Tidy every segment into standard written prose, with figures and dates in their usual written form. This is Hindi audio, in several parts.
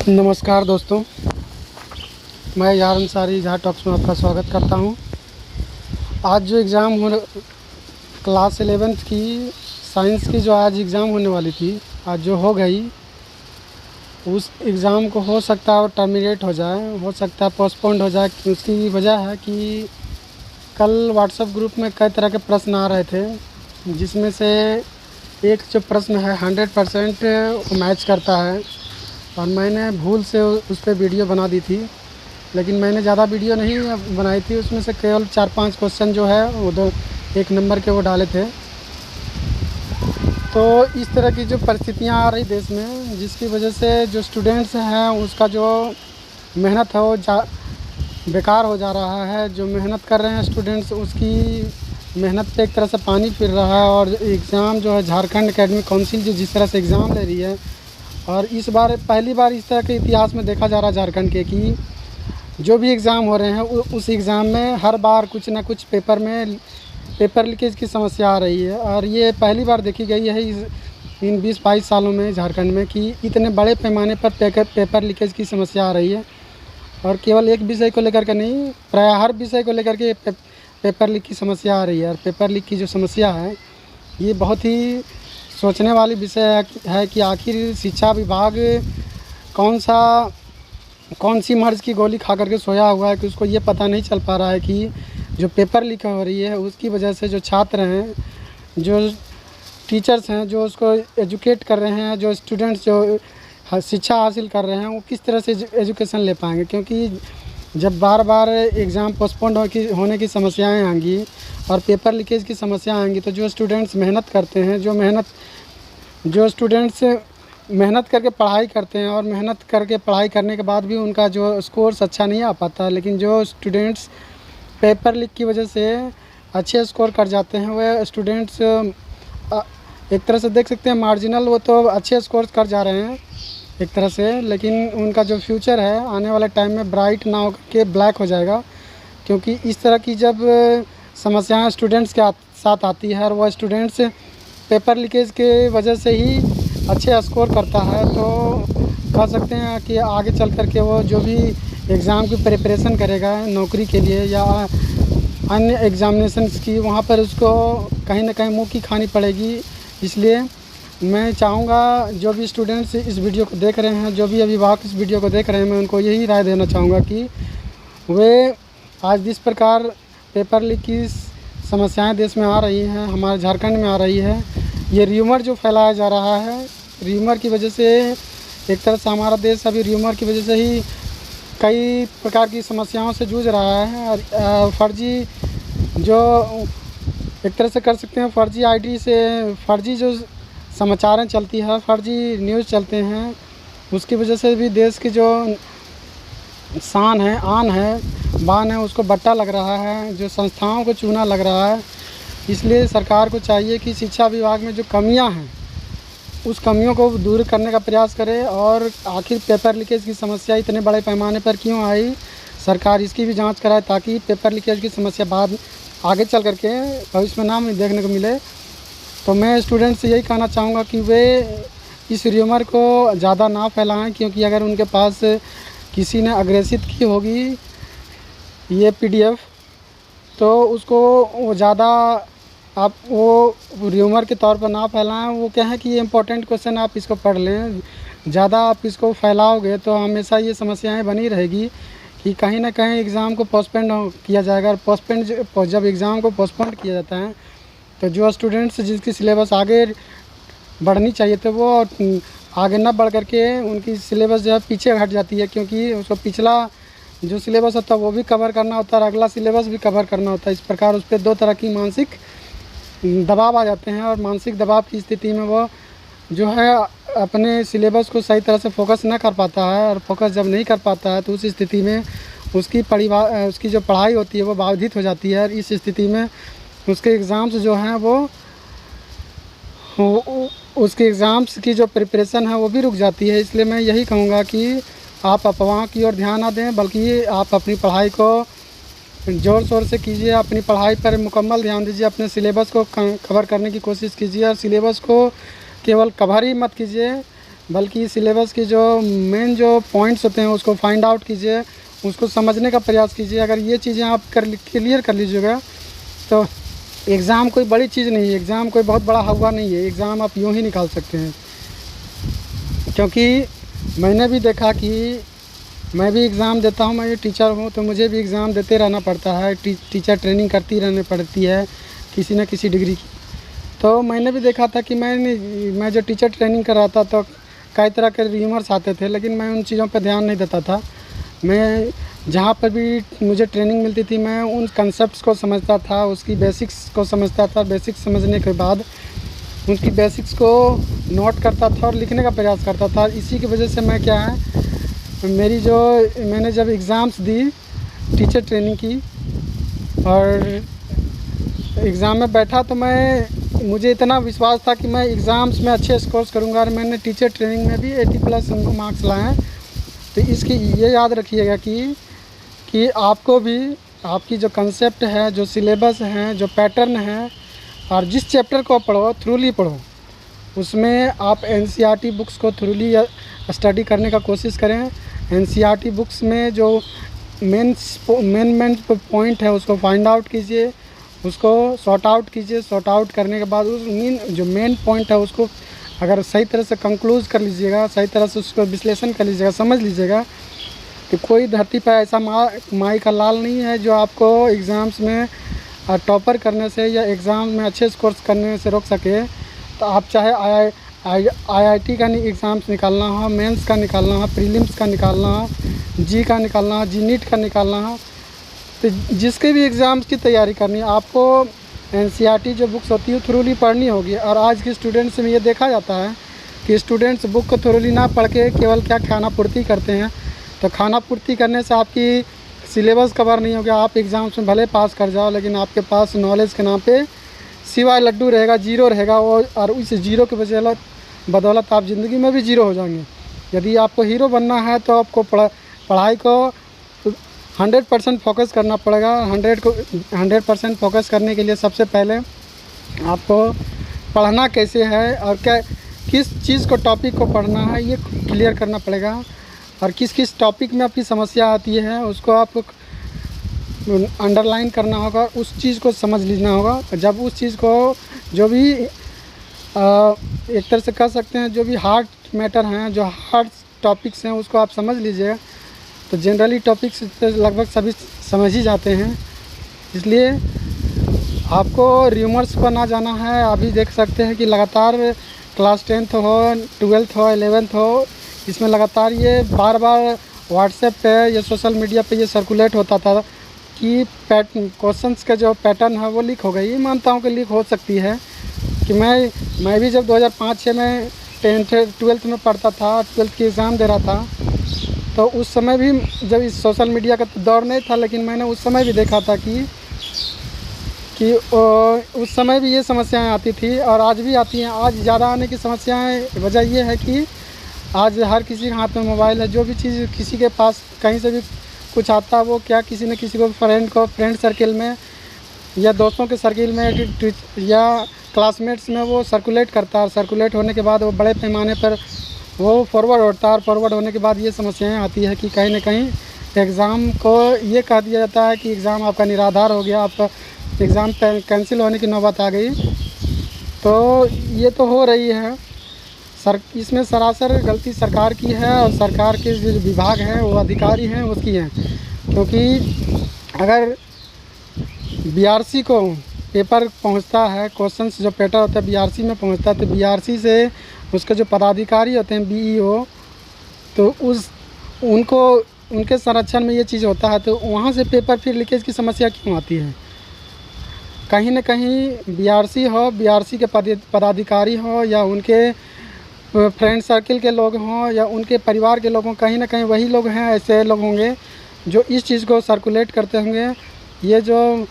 नमस्कार दोस्तों, मैं यार अंसारी जहाँ टॉक्स में आपका स्वागत करता हूँ। आज जो एग्ज़ाम हो क्लास 11th की साइंस की जो आज एग्ज़ाम होने वाली थी, आज जो हो गई, उस एग्ज़ाम को हो सकता है वो टर्मिनेट हो जाए, हो सकता है पोस्टपोन्ड हो जाए। उसकी वजह है कि कल व्हाट्सएप ग्रुप में कई तरह के प्रश्न आ रहे थे, जिसमें से एक जो प्रश्न है 100% मैच करता है। और मैंने भूल से उस पर वीडियो बना दी थी, लेकिन मैंने ज़्यादा वीडियो नहीं बनाई थी। उसमें से केवल 4-5 क्वेश्चन जो है वो 1 नंबर के वो डाले थे। तो इस तरह की जो परिस्थितियाँ आ रही देश में, जिसकी वजह से जो स्टूडेंट्स हैं उसका जो मेहनत है वो बेकार हो जा रहा है। जो मेहनत कर रहे हैं स्टूडेंट्स, उसकी मेहनत पे एक तरह से पानी फिर रहा है। और एग्ज़ाम जो है झारखंड एकेडमिक काउंसिल जो जिस तरह से एग्ज़ाम ले रही है, और इस बार पहली बार इस तरह के इतिहास में देखा जा रहा है झारखंड के कि जो भी एग्ज़ाम हो रहे हैं उस एग्ज़ाम में हर बार कुछ ना कुछ पेपर लीकेज की समस्या आ रही है। और ये पहली बार देखी गई है इन 20-22 सालों में झारखंड में कि इतने बड़े पैमाने पर पेपर लीकेज की समस्या आ रही है। और केवल एक विषय को लेकर के नहीं, प्राय हर विषय को लेकर के पेपर लीक की समस्या आ रही है। और पेपर लीक की जो समस्या है, ये बहुत ही सोचने वाली विषय है कि आखिर शिक्षा विभाग कौन सी मर्ज़ की गोली खा करके सोया हुआ है कि उसको ये पता नहीं चल पा रहा है कि जो पेपर लीक हो रही है उसकी वजह से जो छात्र हैं, जो टीचर्स हैं, जो उसको एजुकेट कर रहे हैं, जो स्टूडेंट्स जो शिक्षा हासिल कर रहे हैं, वो किस तरह से एजुकेशन ले पाएंगे। क्योंकि जब बार बार एग्ज़ाम पोस्टपोन्ड होने की समस्याएं आएंगी और पेपर लीकेज की समस्या आएंगी, तो जो स्टूडेंट्स मेहनत करते हैं, जो स्टूडेंट्स मेहनत करके पढ़ाई करते हैं और मेहनत करके पढ़ाई करने के बाद भी उनका जो स्कोर्स अच्छा नहीं आ पाता, लेकिन जो स्टूडेंट्स पेपर लीक की वजह से अच्छे स्कोर कर जाते हैं, वह स्टूडेंट्स एक तरह से देख सकते हैं मार्जिनल, वो तो अच्छे स्कोर कर जा रहे हैं एक तरह से, लेकिन उनका जो फ्यूचर है आने वाले टाइम में ब्राइट ना हो के ब्लैक हो जाएगा। क्योंकि इस तरह की जब समस्याएं स्टूडेंट्स के साथ आती है और वह स्टूडेंट्स पेपर लीकेज के वजह से ही अच्छे स्कोर करता है, तो कह सकते हैं कि आगे चल कर के वो जो भी एग्ज़ाम की प्रिपरेशन करेगा नौकरी के लिए या अन्य एग्ज़ामिनेशंस की, वहाँ पर उसको कहीं ना कहीं मुँह की खानी पड़ेगी। इसलिए मैं चाहूँगा जो भी स्टूडेंट्स इस वीडियो को देख रहे हैं, जो भी अभिभावक इस वीडियो को देख रहे हैं, मैं उनको यही राय देना चाहूँगा कि वे आज जिस प्रकार पेपर लीक की समस्याएं देश में आ रही हैं, हमारे झारखंड में आ रही है, ये र्यूमर जो फैलाया जा रहा है, र्यूमर की वजह से एक तरह से हमारा देश अभी र्यूमर की वजह से ही कई प्रकार की समस्याओं से जूझ रहा है। और फर्जी जो एक तरह से कर सकते हैं, फर्जी आईडी से फर्जी जो समाचारें चलती है, फर्जी न्यूज़ चलते हैं, उसकी वजह से भी देश की जो शान है, आन है, बान है, उसको बट्टा लग रहा है, जो संस्थाओं को चूना लग रहा है। इसलिए सरकार को चाहिए कि शिक्षा विभाग में जो कमियां हैं उस कमियों को दूर करने का प्रयास करे। और आखिर पेपर लीकेज की समस्या इतने बड़े पैमाने पर क्यों आई, सरकार इसकी भी जांच कराए, ताकि पेपर लीकेज की समस्या आगे चल करके भविष्य में ना देखने को मिले। तो मैं स्टूडेंट्स से यही कहना चाहूँगा कि वे इस र्यूमर को ज़्यादा ना फैलाएं, क्योंकि अगर उनके पास किसी ने अग्रेसित की होगी ये PDF, तो उसको वो ज़्यादा आप वो र्यूमर के तौर पर ना फैलाएं। वो क्या है कि ये इम्पोर्टेंट क्वेश्चन आप इसको पढ़ लें, ज़्यादा आप इसको फैलाओगे तो हमेशा ये समस्याएं बनी रहेगी कि कहीं ना कहीं एग्ज़ाम को पोस्टपोन किया जाएगा। और जब एग्ज़ाम को पोस्टपोन किया जाता है, तो जो स्टूडेंट्स जिसकी सिलेबस आगे बढ़नी चाहिए तो वो आगे ना बढ़ करके उनकी सिलेबस जो है पीछे हट जाती है, क्योंकि उसको पिछला जो सिलेबस होता है वो भी कवर करना होता है और अगला सिलेबस भी कवर करना होता है। इस प्रकार उस पर 2 तरह की मानसिक दबाव आ जाते हैं, और मानसिक दबाव की स्थिति में वो जो है अपने सिलेबस को सही तरह से फोकस ना कर पाता है। और फोकस जब नहीं कर पाता है तो उस स्थिति में उसकी जो पढ़ाई होती है वो बाधित हो जाती है। और इस स्थिति में उसके एग्ज़ाम्स जो हैं उसके एग्ज़ाम्स की जो प्रिपरेशन है वो भी रुक जाती है। इसलिए मैं यही कहूँगा कि आप अफवाह की ओर ध्यान ना दें, बल्कि आप अपनी पढ़ाई को ज़ोर शोर से कीजिए, अपनी पढ़ाई पर मुकम्मल ध्यान दीजिए, अपने सिलेबस को कवर करने की कोशिश कीजिए। और सिलेबस को केवल कवर ही मत कीजिए, बल्कि सिलेबस की जो मेन जो पॉइंट्स होते हैं उसको फाइंड आउट कीजिए, उसको समझने का प्रयास कीजिए। अगर ये चीज़ें आप क्लियर कर लीजिएगा तो एग्ज़ाम कोई बड़ी चीज़ नहीं है, एग्ज़ाम कोई बहुत बड़ा हुआ नहीं है, एग्ज़ाम आप यूँ ही निकाल सकते हैं। क्योंकि मैंने भी देखा कि मैं भी एग्ज़ाम देता हूँ, मैं टीचर हूँ तो मुझे भी एग्ज़ाम देते रहना पड़ता है, टीचर ट्रेनिंग करती रहनी पड़ती है किसी न किसी डिग्री की। तो मैंने भी देखा था कि मैं जो टीचर ट्रेनिंग कर रहा था तो कई तरह के र्यूमर्स आते थे, लेकिन मैं उन चीज़ों पर ध्यान नहीं देता था। मैं जहाँ पर भी मुझे ट्रेनिंग मिलती थी मैं उन कंसेप्ट्स को समझता था, उसकी बेसिक्स को समझता था। बेसिक्स समझने के बाद उनकी बेसिक्स को नोट करता था और लिखने का प्रयास करता था। इसी की वजह से मैं क्या है, मैंने जब एग्ज़ाम्स दी टीचर ट्रेनिंग की और एग्ज़ाम में बैठा तो मुझे इतना विश्वास था कि मैं एग्ज़ाम्स में अच्छे स्कोर्स करूंगा और मैंने टीचर ट्रेनिंग में भी 80+ मार्क्स लाए हैं। तो इसकी ये याद रखिएगा कि आपको भी आपकी जो कंसेप्ट है, जो सिलेबस है, जो पैटर्न है और जिस चैप्टर को पढ़ो थ्रूली पढ़ो, उसमें आप NCERT बुक्स को थ्रूली स्टडी करने का कोशिश करें। NCERT बुक्स में जो मेन पॉइंट है उसको फाइंड आउट कीजिए, उसको सॉर्ट आउट कीजिए। सॉर्ट आउट करने के बाद जो मेन पॉइंट है उसको अगर सही तरह से कंक्लूज कर लीजिएगा, सही तरह से उसको विश्लेषण कर लीजिएगा, समझ लीजिएगा कि कोई धरती पर ऐसा माई का लाल नहीं है जो आपको एग्ज़ाम्स में टॉपर करने से या एग्ज़ाम में अच्छे स्कोर्स करने से रोक सके। तो आप चाहे IIT का एग्ज़ाम्स निकालना हो, मेंस का निकालना हो, प्रीलिम्स का निकालना हो, जी का निकालना हो, जी नीट का निकालना हो, तो जिसके भी एग्ज़ाम्स की तैयारी करनी है आपको NCERT जो बुक्स होती है थ्रूली पढ़नी होगी। और आज के स्टूडेंट्स में ये देखा जाता है कि स्टूडेंट्स बुक को थ्रूली ना पढ़ के केवल क्या खाना पूर्ति करते हैं। तो खाना पूर्ति करने से आपकी सिलेबस कवर नहीं हो गया, आप एग्ज़ाम्स में भले पास कर जाओ लेकिन आपके पास नॉलेज के नाम पे सिवाय लड्डू रहेगा, जीरो रहेगा। और उस जीरो के बदौलत आप ज़िंदगी में भी जीरो हो जाएंगे। यदि आपको हीरो बनना है तो आपको पढ़ाई को 100% फोकस करना पड़ेगा। 100% फोकस करने के लिए सबसे पहले आपको पढ़ना कैसे है और किस चीज़ को टॉपिक को पढ़ना है ये क्लियर करना पड़ेगा। और किस टॉपिक में आपकी समस्या आती है उसको आपको अंडरलाइन करना होगा, उस चीज़ को समझ लेना होगा। जब उस चीज़ को जो भी एक तरह से कह सकते हैं जो भी हार्ड मैटर हैं, जो हार्ड टॉपिक्स हैं उसको आप समझ लीजिएगा तो जनरली टॉपिक्स लगभग सभी समझ ही जाते हैं। इसलिए आपको र्यूमर्स पर ना जाना है। अभी देख सकते हैं कि लगातार क्लास 10th हो, 12th हो, 11th हो, इसमें लगातार ये बार व्हाट्सएप पे या सोशल मीडिया पे ये सर्कुलेट होता था कि क्वेश्चंस का जो पैटर्न है वो लीक हो गई। ये मानता हूँ कि लीक हो सकती है कि मैं भी जब 2005-06 में 12th में पढ़ता था, 12th की एग्ज़ाम दे रहा था, तो उस समय भी जब इस सोशल मीडिया का दौर नहीं था लेकिन मैंने उस समय भी देखा था कि उस समय भी ये समस्याएं आती थी और आज भी आती हैं। आज ज़्यादा आने की समस्याएं वजह ये है कि आज हर किसी के हाथ में मोबाइल है। जो भी चीज़ किसी के पास कहीं से भी कुछ आता है वो क्या किसी न किसी को फ्रेंड सर्किल में या दोस्तों के सर्किल में या क्लासमेट्स में वो सर्कुलेट करता है। सर्कुलेट होने के बाद वो बड़े पैमाने पर वो फॉरवर्ड होता है। फॉरवर्ड होने के बाद ये समस्याएं आती है कि कहीं ना कहीं एग्ज़ाम को ये कह दिया जाता है कि एग्ज़ाम आपका निराधार हो गया, आपका एग्ज़ाम कैंसिल होने की नौबत आ गई। तो ये तो हो रही है इसमें सरासर गलती सरकार की है और सरकार के जो विभाग हैं वो अधिकारी हैं उसकी हैं। क्योंकि अगर BRC को पेपर पहुंचता है, क्वेश्चंस जो पेपर होता है BRC में पहुंचता है, तो BRC से उसके जो पदाधिकारी होते हैं BEO, तो उनके संरक्षण में ये चीज़ होता है। तो वहाँ से पेपर फिर लीकेज की समस्या क्यों आती है? कहीं ना कहीं BRC के पदाधिकारी हो या उनके फ्रेंड सर्किल के लोग हों या उनके परिवार के लोग हों, कहीं ना कहीं वही लोग हैं, ऐसे लोग होंगे जो इस चीज़ को सर्कुलेट करते होंगे। ये जो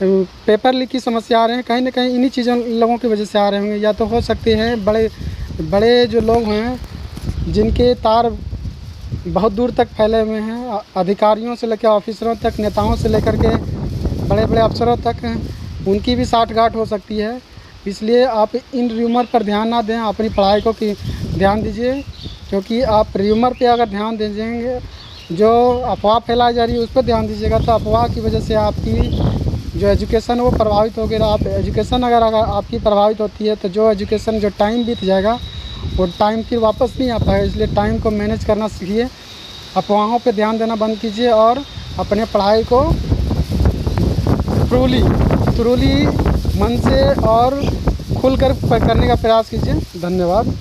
पेपर लीक की समस्या आ रहे हैं कहीं ना कहीं इन्हीं चीज़ों लोगों की वजह से आ रहे होंगे। या तो हो सकते हैं बड़े जो लोग हैं जिनके तार बहुत दूर तक फैले हुए हैं, अधिकारियों से लेकर ऑफिसरों तक, नेताओं से लेकर के बड़े अफसरों तक, उनकी भी साठगांठ हो सकती है। इसलिए आप इन र्यूमर पर ध्यान ना दें, अपनी पढ़ाई को ध्यान दीजिए, क्योंकि आप र्यूमर पे अगर ध्यान दीजिएंगे, जो अफवाह फैलाई जा रही है उस पर ध्यान दीजिएगा, तो अफवाह की वजह से आपकी जो एजुकेशन वो प्रभावित होगी। आप एजुकेशन अगर आपकी प्रभावित होती है तो जो एजुकेशन जो टाइम बीत जाएगा वो टाइम फिर वापस नहीं आ पाएगा। इसलिए टाइम को मैनेज करना सीखिए, अफवाहों पे ध्यान देना बंद कीजिए और अपने पढ़ाई को ट्रूली मन से और खुलकर करने का प्रयास कीजिए। धन्यवाद।